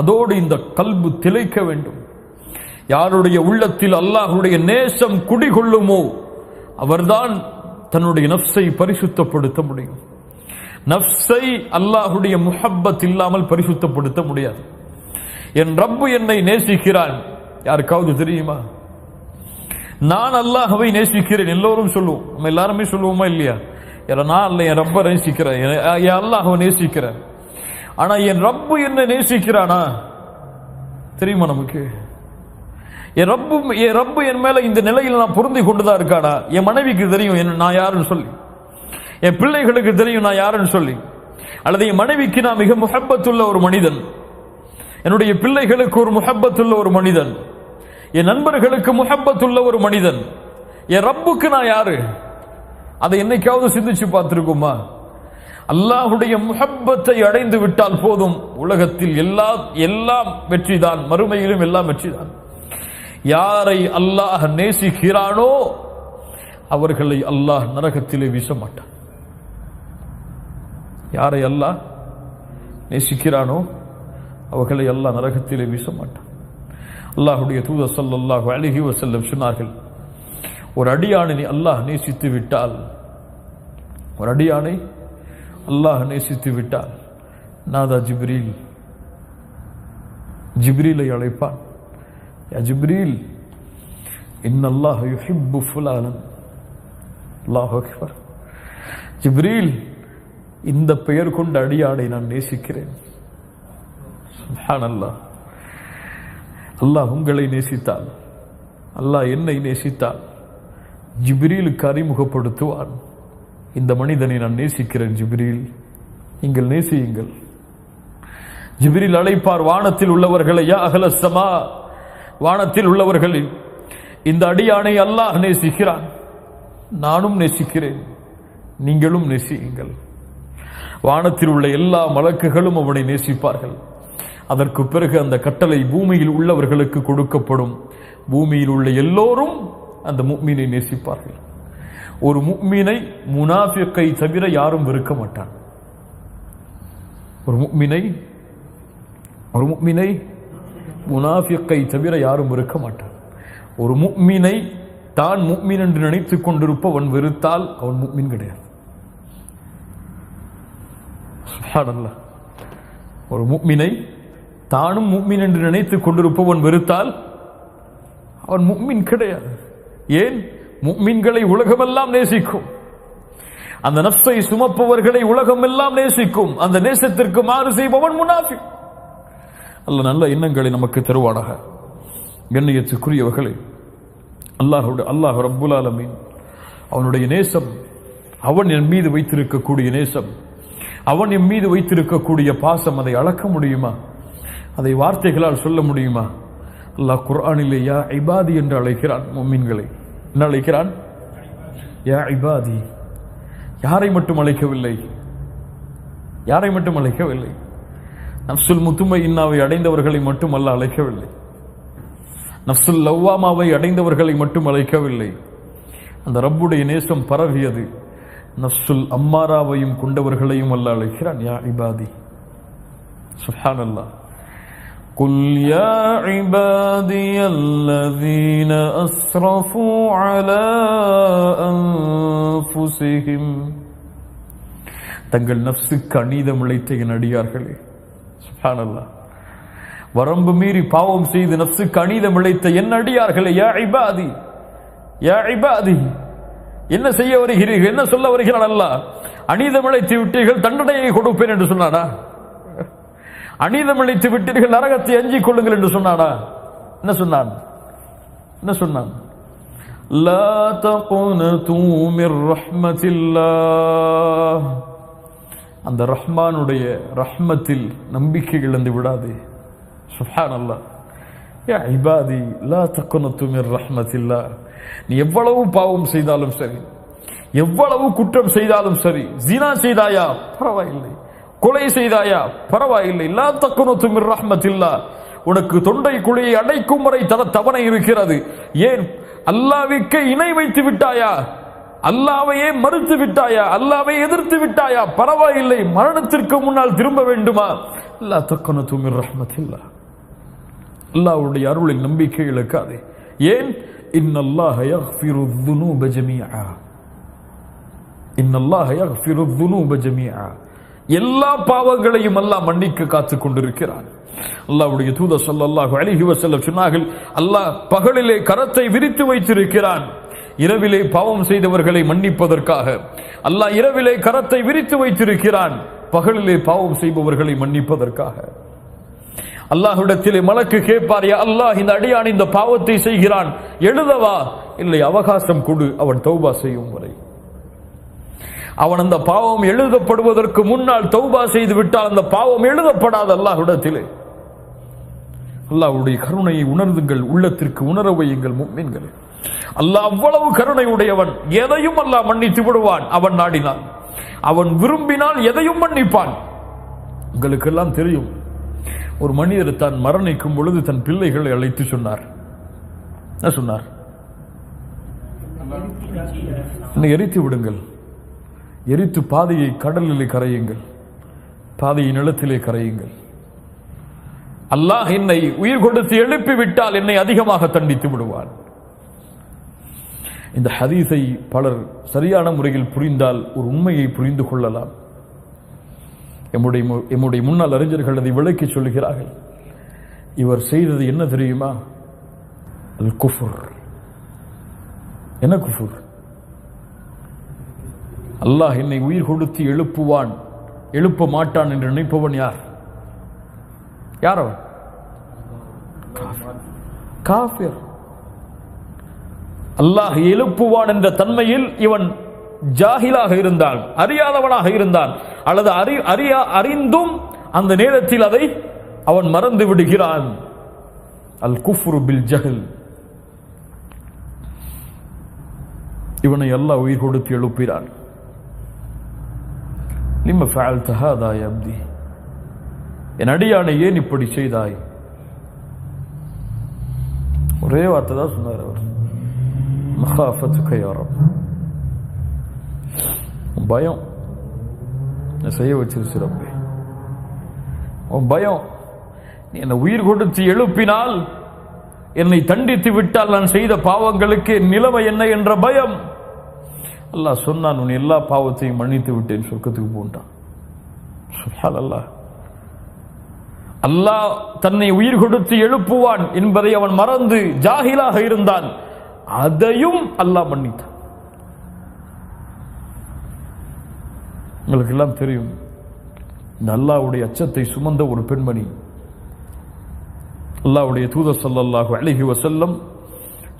அதோடு இந்த கல்பு திளைக்க வேண்டும். யாருடைய உள்ளத்தில் அல்லாஹ்வுடைய நேசம் குடிகொள்ளுமோ அவர்தான் தன்னுடைய நஃப்ஸை பரிசுத்தப்படுத்த முடியும். நஃப்ஸை அல்லாஹ்வுடைய முஹப்பத் இல்லாமல் பரிசுத்தப்படுத்த முடியாது. என் ரப்பு என்னை நேசிக்கிறான், யாருக்காவது தெரியுமா? நான் அல்லாஹ்வை நேசிக்கிறேன் எல்லோரும் சொல்லுவோம், நம்ம எல்லாருமே சொல்லுவோமா இல்லையா? நான் அல்ல என் ரப்பை நேசிக்கிறேன், என் அல்லாஹ்வை நேசிக்கிறேன். ஆனா என் ரப்பு என்ன நேசிக்கிறானா தெரியுமா நமக்கு? என் ரப்பு என் மேல இந்த நிலையில் நான் பொருந்தி கொண்டுதான் இருக்கானா? என் மனைவிக்கு தெரியும் நான் யாருன்னு சொல்லி, என் பிள்ளைகளுக்கு தெரியும் நான் யாருன்னு சொல்லி. அல்லது என் மனைவிக்கு நான் மிக முஹப்பத்துள்ள ஒரு மனிதன், என்னுடைய பிள்ளைகளுக்கு ஒரு முஹப்பத்துள்ள ஒரு மனிதன், என் நண்பர்களுக்கு முஹப்பத்துள்ள ஒரு மனிதன். என் ரப்புக்கு நான் யாரு? அதை என்னைக்காவது சிந்திச்சு பார்த்திருக்குமா? அல்லாஹ்வுடைய முஹப்பத்தை அடைந்து விட்டால் போதும், உலகத்தில் எல்லாம் வெற்றிதான், மறுமையிலும் எல்லாம் வெற்றிதான். யாரை அல்லாஹ் நேசிக்கிறானோ அவர்களை அல்லாஹ் நரகத்திலே வீச மாட்டான். யாரை அல்லாஹ் நேசிக்கிறானோ அவர்களை அல்லாஹ் நரகத்திலே வீச மாட்டான். அல்லாஹ்வுடைய தூதர் ஸல்லல்லாஹு அலைஹி வஸல்லம் சொன்னார்கள், ஒரு அடியானை அல்லாஹ் நேசித்து விட்டால், ஒரு அடியானை அல்லாஹ் நேசித்து விட்டால் நாதா ஜிப்ரீலை அழைப்பான். யா ஜிப்ரீல், இன்னல்லாஹ யுஹிப்பு ஃபுலானன். அல்லாஹு அக்பர். ஜிப்ரீல், இந்த பெயர் கொண்ட அடியானை நான் நேசிக்கிறேன். சுப்ஹானல்லாஹ். அல்லாஹ் உங்களை நேசித்தால், அல்லாஹ் என்னை நேசித்தால் ஜிப்ரீலுக்கு அறிமுகப்படுத்துவான், இந்த மனிதனை நான் நேசிக்கிறேன் ஜிப்ரீல், நீங்கள் நேசியுங்கள். ஜிப்ரீல் அழைப்பார் வானத்தில் உள்ளவர்களை, யா அஹ்லஸ் ஸமா, வானத்தில் உள்ளவர்கள், இந்த அடியானை அல்லாஹ் நேசிக்கிறான், நானும் நேசிக்கிறேன், நீங்களும் நேசியுங்கள். வானத்தில் உள்ள எல்லா மலக்குகளும் அவனை நேசிப்பார்கள். அதற்கு பிறகு அந்த கட்டளை பூமியில் உள்ளவர்களுக்கு கொடுக்கப்படும். பூமியில் உள்ள எல்லோரும் அந்த முஃமினை நேசிப்பார்கள். ஒரு முஃமினை முனாஃபிக்கை தவிர யாரும் வெறுக்க மாட்டான். ஒரு முஃமினை முனாஃபிக்கை தவிர யாரும் வெறுக்க மாட்டான். ஒரு முஃமினை தான் முஃமின் என்று நினைத்துக் கொண்டிருப்பவன் வெறுத்தால் அவன் முஃமின் கிடையாது. சுப்ஹானல்லாஹ். ஒரு முஃமினை தானும் முஃமின் என்று நினைத்துக் கொண்டிருப்பவன் வெறுத்தால் அவன் முஃமின் கிடையாது. ஏன்? முஃமின்களை உலகமெல்லாம் நேசிக்கும், அந்த நஃப்ஸை சுமப்பவர்களை உலகமெல்லாம் நேசிக்கும். அந்த நேசத்திற்கு மாறு செய்பவன் முனாஃபிக். அல்லாஹ் நல்ல எண்ணங்களை நமக்கு தருவானாக. கண்ணியத்துக்குரியவர்களே, அல்லாஹ் ரப்புல் ஆலமீன் அவனுடைய நேசம், அவன் என் மீது வைத்திருக்கக்கூடிய நேசம், அவன் என் மீது வைத்திருக்கக்கூடிய பாசம், அதை அளக்க முடியுமா? அதை வார்த்தைகளால் சொல்ல முடியுமா? அல்லாஹ் குர்ஆனிலே யா இபாதி என்று அழைக்கிறான். முஃமின்களை என்ன அழைக்கிறான்? யா இபாதி. யாரை மட்டும் அழைக்கவில்லை, யாரை மட்டும் அழைக்கவில்லை, நஃப்சுல் முத்துமையின்னாவை அடைந்தவர்களை மட்டும் அல்லாஹ் அழைக்கவில்லை, நஃப்சுல் லவ்வாமாவை அடைந்தவர்களை மட்டும் அழைக்கவில்லை. அந்த ரப்புடைய நேசம் பரவியது, நஃப்சுல் அம்மாராவையும் கொண்டவர்களையும் அல்லாஹ் அழைக்கிறான். யா இபாதி. சுப்ஹானல்லாஹ். قل يا عبادي الذين أسرفوا على أنفسهم. தங்கள் நஃப்ஸுக்கு அநீதம் இழைத்த என் அடியார்களே. சுப்ஹானல்லாஹ். வரம்பு மீறி பாவம் செய்து நஃப்ஸுக்கு அநீதம் இழைத்த என் அடியார்களே. யா இபாதி, யா இபாதி. என்ன செய்ய வருகிறீர்கள்? என்ன சொல்ல வருகிறான் அல்லாஹ்? அநீதம் இழைத்து விட்டீர்கள், தண்டனையை கொடுப்பேன் என்று சொன்னானா? அநீதம் இழைத்து விட்டீர்கள், நரகத்தை அஞ்சிக் கொள்ளுங்கள் என்று சொன்னானா? என்ன சொன்னான்? லா தகுனது மிர் ரஹ்மத்தில்லாஹ். அந்த ரஹ்மானுடைய ரஹ்மத்தில் நம்பிக்கை இழந்து விடாதே. சுப்ஹானல்லாஹ். யா இபாதி லா தகுனது மிர் ரஹ்மத்தில்லாஹ். நீ எவ்வளவு பாவம் செய்தாலும் சரி, எவ்வளவு குற்றம் செய்தாலும் சரி, ஜினா செய்தாயா பரவாயில்லை, கொலை செய்தாயா பரவாயில்லை, லா தகுனது மிர் ரஹ்மத்தில்லாஹ். உனக்கு தொண்டை குழியை அடைக்கும் வரை தவணை இருக்கிறது. ஏன்? அல்லாஹ்வுக்கு இணை வைத்து விட்டாயா? அல்லாஹ்வையே மறுத்து விட்டாயா, அல்லாஹ்வை எதிர்த்து விட்டாயா, பரவாயில்லை, மரணத்திற்கு முன்னால் திரும்ப வேண்டுமா? லா தக்னது மின் ரஹ்மத்தில்லாஹ், அல்லாஹ்வுடைய அருளில் நம்பிக்கை இழக்காதே. ஏன்? இன்னல்லாஹ யக்ஃபிரு ذுனூப ஜமீஆ, இன்னல்லாஹ யக்ஃபிரு ذுனூப ஜமீஆ, எல்லா பாவங்களையும் அல்லாஹ் மன்னிக்க காத்துக் கொண்டிருக்கிறான். அல்லாஹ்வுடைய தூதர் ஸல்லல்லாஹு அலைஹி வஸல்லம் சொன்னார்கள், அல்லாஹ் பகலிலே கரத்தை விரித்து வைத்திருக்கிறான், இரவிலே பாவம் செய்தவர்களை மன்னிப்பதற்காக. அல்லாஹ் இரவிலே கரத்தை விரித்து வைத்திருக்கிறான், பகலிலே பாவம் செய்பவர்களை மன்னிப்பதற்காக. அல்லாஹ்விடத்திலே மலக்கு கேட்பார், யா அல்லாஹ், இந்த அடியான் இந்த பாவத்தை செய்கிறான், எழுதவா? இல்லை, அவகாசம் கொடு, அவன் தௌபா செய்யும் வரை. அவன் அந்த பாவம் எழுதப்படுவதற்கு முன்னால் தௌபா செய்து விட்டால் அந்த பாவம் எழுதப்படாது அல்லாஹ்விடத்திலே. அல்லாஹ்வுடைய கருணையை உணர்ந்துங்கள், உள்ளத்திற்கு உணர வையுங்கள் முஃமின்களே. அல்லாஹ் அவ்வளவு கருணை உடையவன், எதையும் அல்லாஹ் மன்னித்து விடுவான் அவன் நாடினான். அவன் விரும்பினால் எதையும் மன்னிப்பான். உங்களுக்கு எல்லாம் தெரியும், ஒரு மனிதர் தான் மரணிக்கும் பொழுது தன் பிள்ளைகளை அழைத்து சொன்னார். என்ன சொன்னார்? என்னை எரித்து விடுங்கள், எரித்து பாதையை கடலிலே கரையுங்கள், பாதையை நிலத்திலே கரையுங்கள். அல்லாஹ் என்னை உயிர் கொடுத்து எழுப்பி விட்டால் என்னை அதிகமாக தண்டித்து விடுவான். இந்த ஹதீஸை பலர் சரியான முறையில் புரிந்தால் ஒரு உண்மையை புரிந்து கொள்ளலாம். எம்முடைய முன்னாள் அறிஞர்கள் அதை விளக்கி சொல்கிறார்கள். இவர் செய்தது என்ன தெரியுமா? அல் குஃபுர். என்ன குஃபுர்? அல்லாஹ் என்னை உயிர் கொடுத்து எழுப்புவான், எழுப்ப மாட்டான் என்று நினைப்பவன் யார்? யார் அவன்? காஃபிர். அல்லாஹ் எழுப்புவான் என்ற தன்மையில் இவன் ஜாஹிலாக இருந்தான், அறியாதவனாக இருந்தான், அல்லது அறிந்தும் அந்த நேரத்தில் அதை அவன் மறந்து விடுகிறான். அல் குஃப்ரு பில் ஜஹல். இவனை அல்லாஹ் உயிர் கொடுத்து எழுப்பினான். லிம்ம ஃபஅல்த ஹாதா யா அப்தி, என் அடியானை ஏன் இப்படி செய்தாய்? ஒரே வார்த்தை தான் சொன்னார் அவர், மகாஃபத்துக யா ரப். பயம் செய்ய வச்சிருச்சு ரப்பே, உன் பயம். நீ என்னை உயிர் கொடுத்து எழுப்பினால், என்னை தண்டித்து விட்டால் நான் செய்த பாவங்களுக்கு நிலைமை என்ன என்ற பயம். அல்லாஹ் சொன்னான், உன் எல்லா பாவத்தையும் மன்னித்து விட்டேன், சொர்க்கத்துக்கு போன்றான். சுப்ஹானல்லாஹ். அல்லாஹ் தன்னை உயிர் கொடுத்து எழுப்புவான் என்பதை அவன் மறந்து ஜாஹிலாக இருந்தான், அதையும் அல்லாஹ் மன்னித்தான். உங்களுக்கு எல்லாம் தெரியும், இந்த அல்லாஹ்வுடைய அச்சத்தை சுமந்த ஒரு பெண்மணி, அல்லாஹ்வுடைய தூதர் ஸல்லல்லாஹு அலைஹி வஸல்லம்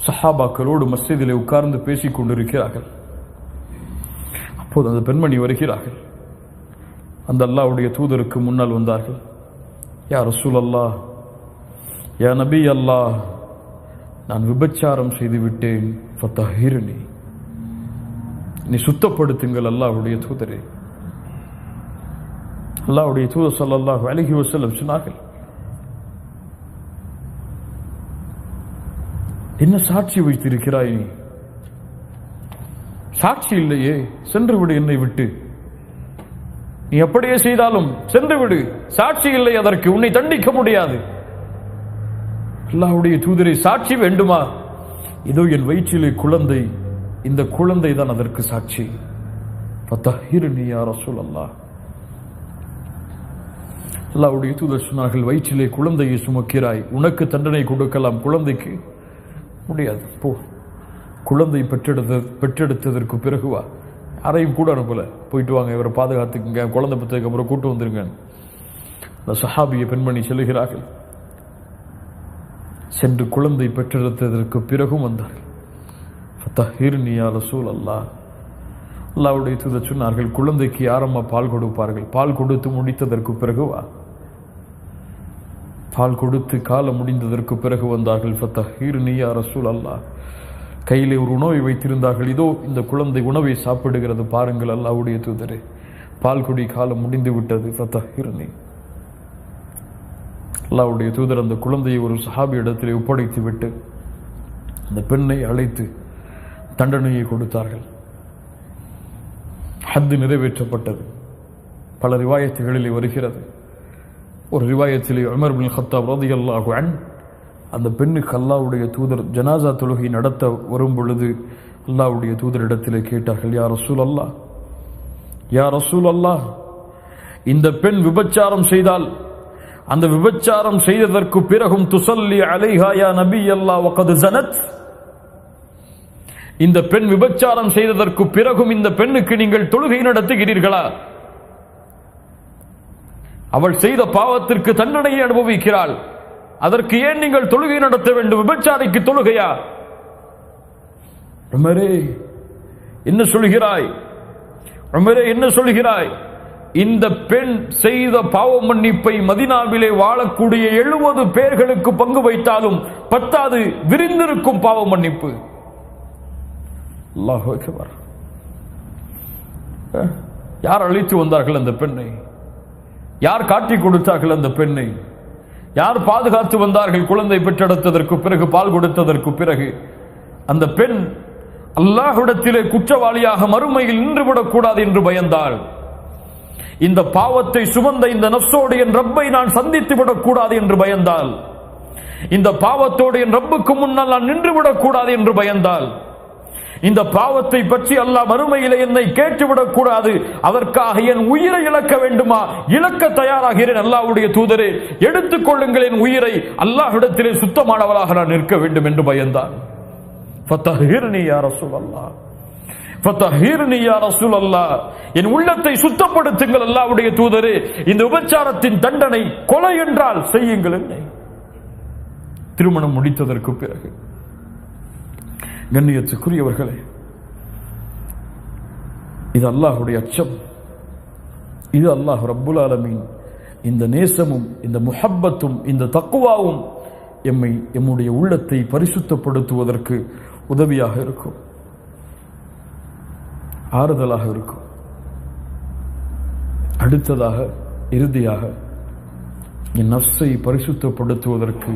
சஹாபாக்களோடு மஸ்ஜிதிலே உட்கார்ந்து பேசிக் கொண்டிருக்கிறார்கள். அப்போது அந்த பெண்மணி வருகிறார்கள். அந்த அல்லாஹ்வுடைய தூதருக்கு முன்னால் வந்தார்கள். யா ரசூலல்லாஹ், யா நபி அல்லாஹ், நான் விபச்சாரம் செய்து விட்டேன், ஃபதஹிர்னி, நீ சுத்தப்படுத்துங்கள் அல்லாஹ்வுடைய தூதரே. அல்லாஹ்வுடைய தூதர் ஸல்லல்லாஹு அலைஹி வஸல்லம் சொன்னார்கள், என்ன சாட்சி வைத்திருக்கிறாய் நீ? சாட்சி இல்லையே, சென்று விடு என்னை விட்டு. நீ அப்படியே செய்தாலும் சென்று விடு, சாட்சி இல்லை அதற்கு, உன்னை தண்டிக்க முடியாது. அல்லாஹ்வுடைய தூதரே, சாட்சி வேண்டுமா? இதோ என் வயிற்றிலே குழந்தை, இந்த குழந்தை தான் அதற்கு சாட்சி. ஃபதஹிர்னி யா ரசூலல்லாஹ். அல்லாஹ்வுடைய தூதர் சொன்னார்கள், வயிற்றிலே குழந்தையை சுமக்கிறாய், உனக்கு தண்டனை கொடுக்கலாம், குழந்தைக்கு முடியாது, போ. குழந்தை பெற்றெடுத்ததற்கு பிறகு வா. யாரையும் கூட அனுப்பல, போயிட்டு வாங்க, இவரை பாதுகாத்துக்குங்க, குழந்தை பெற்றதுக்கு அப்புறம் கூட்டு வந்துருங்க. அந்த சஹாபிய பெண்மணி சொல்லுகிறார்கள், சென்று குழந்தை பெற்றெடுத்ததற்கு பிறகும் வந்தார்கள். ஃபதஹிர்னி யா ரசூலல்லாஹ். அல்லாஹ்வுடைய தூதர் சொன்னார்கள், குழந்தைக்கு யாரம்மா பால் கொடுப்பார்கள்? பால் கொடுத்து முடித்ததற்கு பிறகு வா. பால் கொடுத்து காலம் முடிந்ததற்கு பிறகு வந்தார்கள். ஃபதஹிர்னி யா ரசூலல்லாஹ். கையிலே ஒரு உணவை வைத்திருந்தார்கள். இதோ இந்த குழந்தை உணவை சாப்பிடுகிறது, பாருங்கள் அல்லாஹ்வுடைய தூதரே, பால் குடி காலம் முடிந்து விட்டது, ஃபதஹிர்னி. அல்லாஹ்வுடைய தூதர் அந்த குழந்தையை ஒரு சஹாபி இடத்திலே ஒப்படைத்து விட்டு அந்த பெண்ணை அழைத்து தண்டனையை கொடுத்தார்கள். ஹத்து நிறைவேற்றப்பட்டது. பல ரிவாயத்துகளிலே வருகிறது. ஒரு ரிவாயத்திலே உமர் பின் கத்தாப் ரலியல்லாஹு அன்ஹு அந்த பெண்ணுக்கு அல்லாஹ்வுடைய தூதர் ஜனாசா தொழுகை நடத்த வரும் பொழுது அல்லாஹ்வுடைய தூதரிடத்திலே கேட்டார்கள், யா ரசூலல்லாஹ், யா ரசூலல்லாஹ், இந்த பெண் விபச்சாரம் செய்தால் அந்த விபச்சாரம் செய்ததற்கு பிறகும் துஸல்லி அலைஹா யா நபி அல்லாஹ் வகத் ஜனத், இந்த பெண் விபச்சாரம் செய்ததற்கு பிறகும் இந்த பெண்ணுக்கு நீங்கள் தொழுகை நடத்துகிறீர்களா? அவள் செய்த பாவத்திற்கு தண்டனையை அனுபவிக்கிறாள், அதற்கு ஏன் நீங்கள் தொழுகை நடத்த வேண்டும்? விபச்சாரிக்கு தொழுகையா? உமரே என்ன சொல்கிறாய்? உமரே என்ன சொல்கிறாய்? இந்த பெண் செய்த பாவ மன்னிப்பை மதீனாவிலே வாழக்கூடிய 70 பேர்களுக்கு பங்கு வைத்தாலும் பத்தாது, விரிந்திருக்கும் பாவ மன்னிப்பு. அல்லாஹ் அக்பர். யார் அழைத்து வந்தார்கள் அந்த பெண்ணை? யார் காட்டி கொடுத்தார்கள் அந்த பெண்ணை? யார் பாதுகாத்து வந்தார்கள்? குழந்தை பெற்றெடுத்ததற்கு பிறகு, பால் கொடுத்ததற்கு பிறகு அந்த பெண் அல்லாஹ்விடத்திலே குற்றவாளியாக மறுமையில் நின்றுவிடக் கூடாது என்று பயந்தாள். இந்த பாவத்தை சுமந்த இந்த நஃப்ஸோடு என் ரப்பை நான் சந்தித்து விடக்கூடாது என்று பயந்தாள். இந்த பாவத்தோடு என் ரப்புக்கு முன்னால் நான் நின்றுவிடக் கூடாது என்று பயந்தாள். இந்த பாவத்தை பற்றி அல்லாஹ் மறுமையிலே என்னை கேட்டுவிடக் கூடாது, அதற்காக என் உயிரை இழக்க வேண்டுமா? இழக்க தயாராகிறேன். அல்லாஹ்வுடைய தூதரே, எடுத்துக் கொள்ளுங்கள் என் உயிரை, அல்லாஹ்விடத்திலே சுத்தமானவளாக நான் நிற்க வேண்டும் என்று பயந்தான். ஃபதஹிர்னி யா ரசூலல்லாஹ், ஃபதஹிர்னி யா ரசூலல்லாஹ், என் உள்ளத்தை சுத்தப்படுத்துங்கள் அல்லாஹ்வுடைய தூதரே. இந்த விபச்சாரத்தின் தண்டனை கொலை என்றால் செய்யுங்கள் என்னை. திருமணம் முடித்ததற்கு பிறகு கண்ணியத்துக்குரியவர்களே, இது அல்லாஹ்வுடைய அச்சம், இது அல்லாஹ் ரப்புல் ஆலமீன் இந்த நேசமும் இந்த முஹப்பத்தும் இந்த தக்வாவும் எம்முடைய உள்ளத்தை பரிசுத்தப்படுத்துவதற்கு உதவியாக இருக்கும், ஆறுதலாக இருக்கும். அடுத்ததாக, இறுதியாக, என் நஃப்ஸை பரிசுத்தப்படுத்துவதற்கு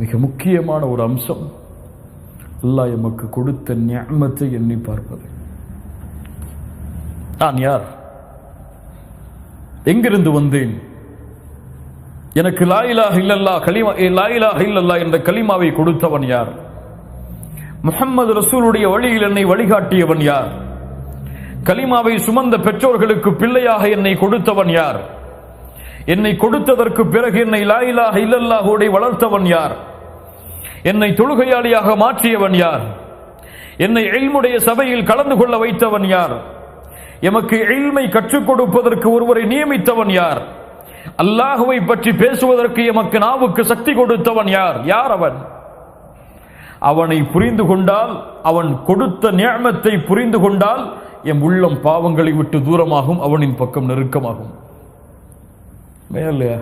மிக முக்கியமான ஒரு அம்சம் அல்லாஹ் எமக்கு கொடுத்த நிஅமத்தை எண்ணி பார்ப்பது. நான் யார்? எங்கிருந்து வந்தேன்? எனக்கு லா இலாஹ இல்லல்லாஹ் கலிமா, லா இலாஹ இல்லல்லாஹ் என்ற கலிமாவை கொடுத்தவன் யார்? முஹம்மது ரசூலுடைய வழியில் என்னை வழிகாட்டியவன் யார்? கலிமாவை சுமந்த பெற்றோர்களுக்கு பிள்ளையாக என்னை கொடுத்தவன் யார்? என்னை கொடுத்ததற்கு பிறகு என்னை லா இலாஹ இல்லல்லாஹோடு வளர்த்தவன் யார்? என்னை தொழுகையாளியாக மாற்றியவன் யார்? என்னை இல்முடைய சபையில் கலந்து கொள்ள வைத்தவன் யார்? எமக்கு இல்மை கற்றுக் கொடுப்பதற்கு ஒருவரை நியமித்தவன் யார்? அல்லாஹுவை பற்றி பேசுவதற்கு எமக்கு நாவுக்கு சக்தி கொடுத்தவன் யார்? யார் அவன்? அவனை புரிந்து கொண்டால், அவன் கொடுத்த நிஅமத்தை புரிந்து கொண்டால் எம் உள்ளம் பாவங்களை விட்டு தூரமாகும், அவனின் பக்கம் நெருக்கமாகும். மேலையா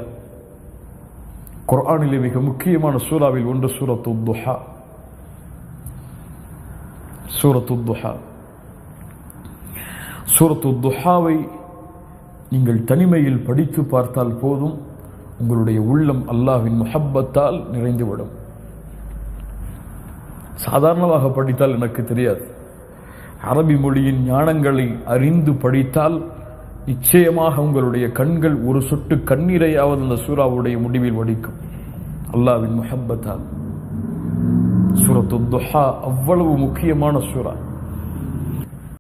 குர்ஆனிலே மிக முக்கியமான சூராவில் ஒன்று சூரத்துத் துஹா. சூரத்துத் துஹா, சூரத்துத் துஹாவை நீங்கள் தனிமையில் படித்து பார்த்தால் போதும், உங்களுடைய உள்ளம் அல்லாஹ்வின் முஹப்பத்தால் நிறைந்துவிடும். சாதாரணமாக படித்தால் எனக்கு தெரியாது, அரபி மொழியின் ஞானங்களை அறிந்து படித்தால் நிச்சயமாக உங்களுடைய கண்கள் ஒரு சொட்டு கண்ணீரையாவது அந்த சூராவுடைய முடிவில் வடிக்கும், அல்லாஹ்வின் முஹப்பத்தால். சூரத்துத் துஹா அவ்வளவு முக்கியமான சூரா.